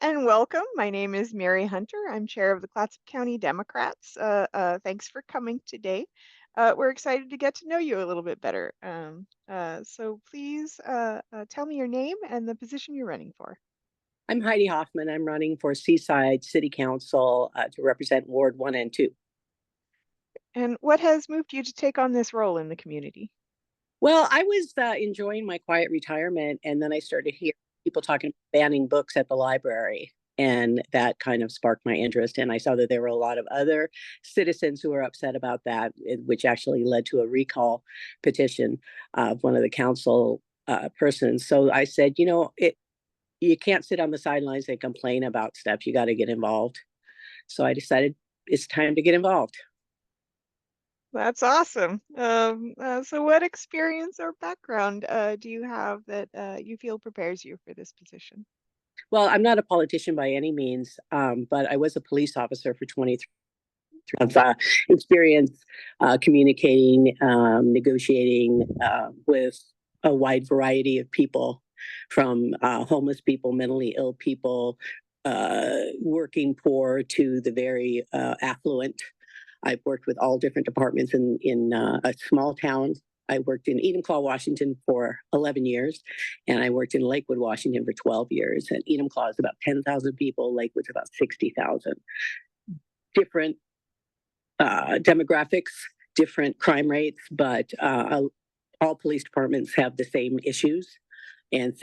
and welcome. My name is Mary Hunter. I'm chair of the Clatsop County Democrats. Thanks for coming today. We're excited to get to know you a little bit better. So please tell me your name and the position you're running for. I'm Heidi Hoffman. I'm running for Seaside City Council to represent Ward 1 and 2. And what has moved you to take on this role in the community? Well, I was enjoying my quiet retirement, and then I started hearing people talking about banning books at the library. And that kind of sparked my interest. And I saw that there were a lot of other citizens who were upset about that, which actually led to a recall petition of one of the council persons. So I said, you can't sit on the sidelines and complain about stuff. You got to get involved. So I decided it's time to get involved. That's awesome. So what experience or background do you have that you feel prepares you for this position? Well, I'm not a politician by any means, but I was a police officer for 23 of experience communicating, negotiating with a wide variety of people, from homeless people, mentally ill people, working poor to the very affluent. I've worked with all different departments in a small town. I worked in Enumclaw, Washington for 11 years, and I worked in Lakewood, Washington for 12 years. And Enumclaw is about 10,000 people, Lakewood's about 60,000. Different demographics, different crime rates, but all police departments have the same issues, and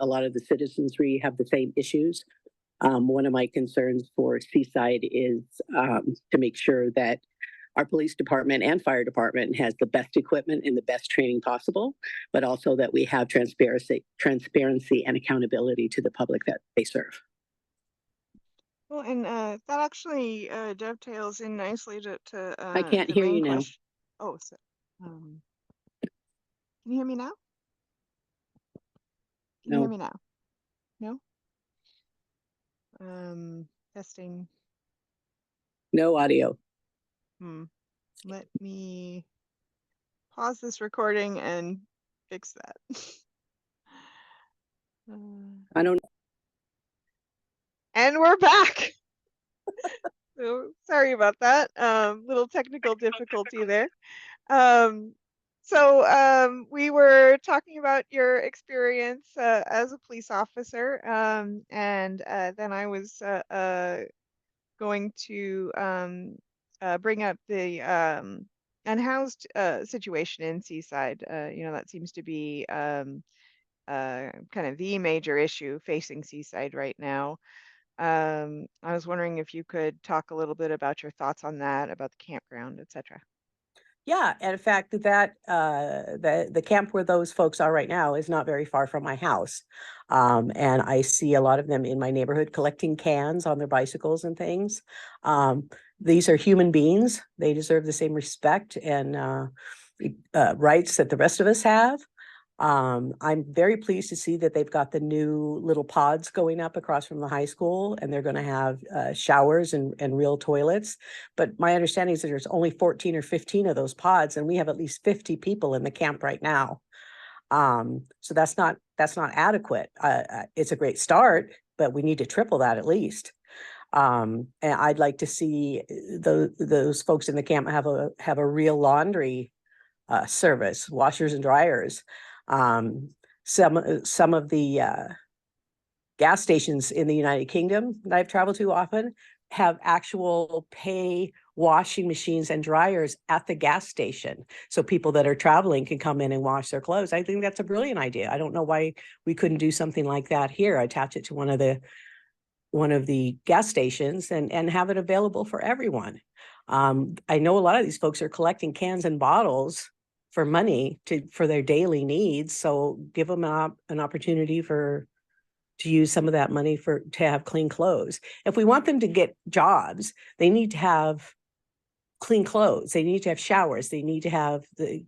a lot of the citizenry have the same issues. One of my concerns for Seaside is to make sure that our police department and fire department has the best equipment and the best training possible, but also that we have transparency and accountability to the public that they serve. Well, and that actually dovetails in nicely to I can't the hear main you now. question. Oh, so, can you hear me now? Can you hear No, me now? No? Testing. no audio. Let me pause this recording and fix that. I don't. And we're back. So sorry about that. Little technical difficulty there. We were talking about your experience as a police officer, and then I was going to bring up the unhoused situation in Seaside. That seems to be kind of the major issue facing Seaside right now. I was wondering if you could talk a little bit about your thoughts on that, about the campground, etc. Yeah, and in fact, that the camp where those folks are right now is not very far from my house, and I see a lot of them in my neighborhood collecting cans on their bicycles and things. These are human beings; they deserve the same respect and rights that the rest of us have. I'm very pleased to see that they've got the new little pods going up across from the high school, and they're going to have showers and real toilets. But my understanding is that there's only 14 or 15 of those pods, and we have at least 50 people in the camp right now. So that's not adequate. It's a great start, but we need to triple that at least. And I'd like to see those folks in the camp have a real laundry service, washers and dryers. Some of the gas stations in the United Kingdom that I've traveled to often have actual pay washing machines and dryers at the gas station, so people that are traveling can come in and wash their clothes. I think that's a brilliant idea. I don't know why we couldn't do something like that here. Attach it to one of the gas stations and have it available for everyone. I know a lot of these folks are collecting cans and bottles for money for their daily needs. So give them an opportunity to use some of that money to have clean clothes. If we want them to get jobs, they need to have clean clothes. They need to have showers. They need to have the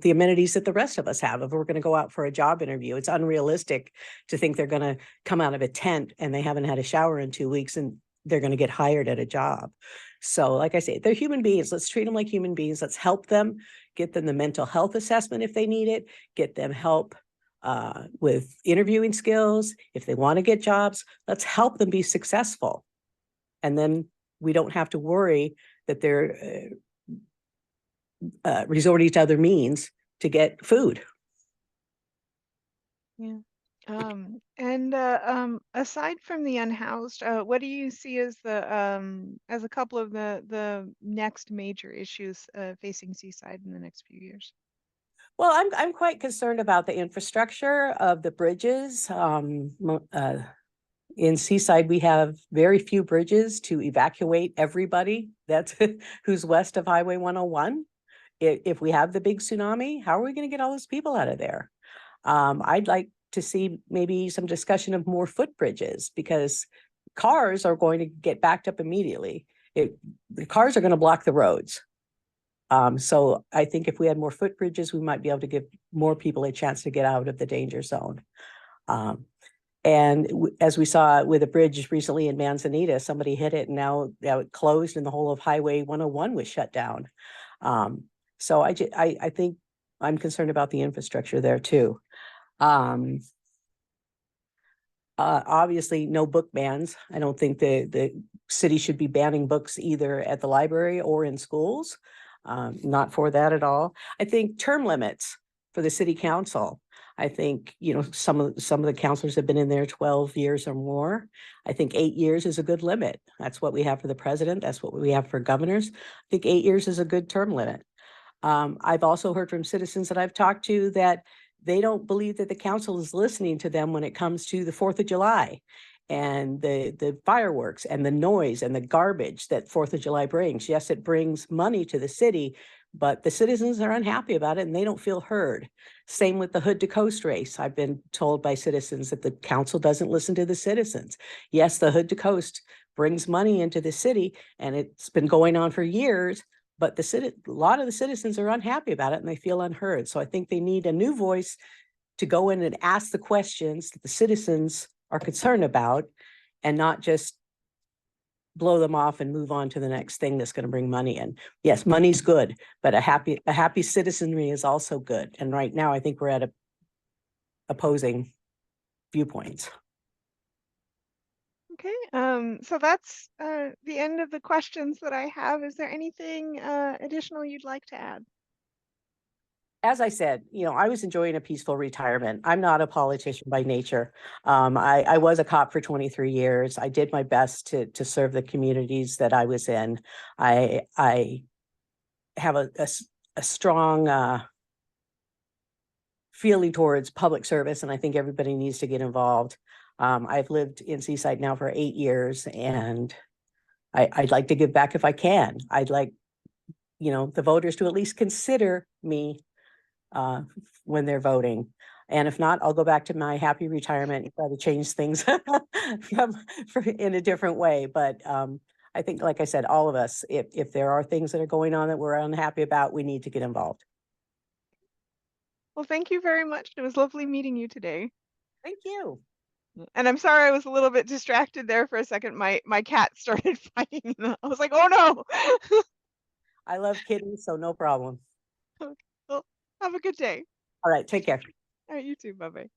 amenities that the rest of us have. If we're going to go out for a job interview, it's unrealistic to think they're going to come out of a tent and they haven't had a shower in 2 weeks and they're going to get hired at a job. So like I say, they're human beings. Let's treat them like human beings. Let's help them, get them the mental health assessment if they need it, get them help with interviewing skills. If they want to get jobs, let's help them be successful. And then we don't have to worry that they're resorting to other means to get food. Yeah. And aside from the unhoused, what do you see as a couple of the next major issues facing Seaside in the next few years? Well, I'm quite concerned about the infrastructure of the bridges. In Seaside, we have very few bridges to evacuate everybody that's who's west of Highway 101. If we have the big tsunami, how are we going to get all those people out of there? I'd like to see maybe some discussion of more footbridges, because cars are going to get backed up immediately. The cars are going to block the roads. So I think if we had more footbridges, we might be able to give more people a chance to get out of the danger zone. And as we saw with a bridge recently in Manzanita, somebody hit it and now it closed and the whole of Highway 101 was shut down. So I think I'm concerned about the infrastructure there too. Obviously, no book bans. I don't think the city should be banning books either at the library or in schools. Not for that at all. I think term limits for the city council. I think, you know, some of the councilors have been in there 12 years or more. I think 8 years is a good limit. That's what we have for the president. That's what we have for governors. I think 8 years is a good term limit. I've also heard from citizens that I've talked to that they don't believe that the council is listening to them when it comes to the 4th of July and the fireworks and the noise and the garbage that 4th of July brings. Yes, it brings money to the city, but the citizens are unhappy about it and they don't feel heard. Same with the Hood to Coast race. I've been told by citizens that the council doesn't listen to the citizens. Yes, the Hood to Coast brings money into the city and it's been going on for years, but a lot of the citizens are unhappy about it and they feel unheard. So I think they need a new voice to go in and ask the questions that the citizens are concerned about and not just blow them off and move on to the next thing that's going to bring money in. Yes, money's good, but a happy citizenry is also good. And right now I think we're at opposing viewpoints. Okay, so that's the end of the questions that I have. Is there anything additional you'd like to add? As I said, you know, I was enjoying a peaceful retirement. I'm not a politician by nature. I was a cop for 23 years. I did my best to serve the communities that I was in. I have a strong feeling towards public service, and I think everybody needs to get involved. I've lived in Seaside now for 8 years, and I'd like to give back if I can. I'd like, you know, the voters to at least consider me when they're voting. And if not, I'll go back to my happy retirement and try to change things in a different way. But I think, like I said, all of us, if there are things that are going on that we're unhappy about, we need to get involved. Well, thank you very much. It was lovely meeting you today. Thank you. And I'm sorry I was a little bit distracted there for a second. My cat started fighting and I was like, oh no. I love kittens, so no problem. Okay, well, have a good day. All right, take care. All right, you too. Bye bye.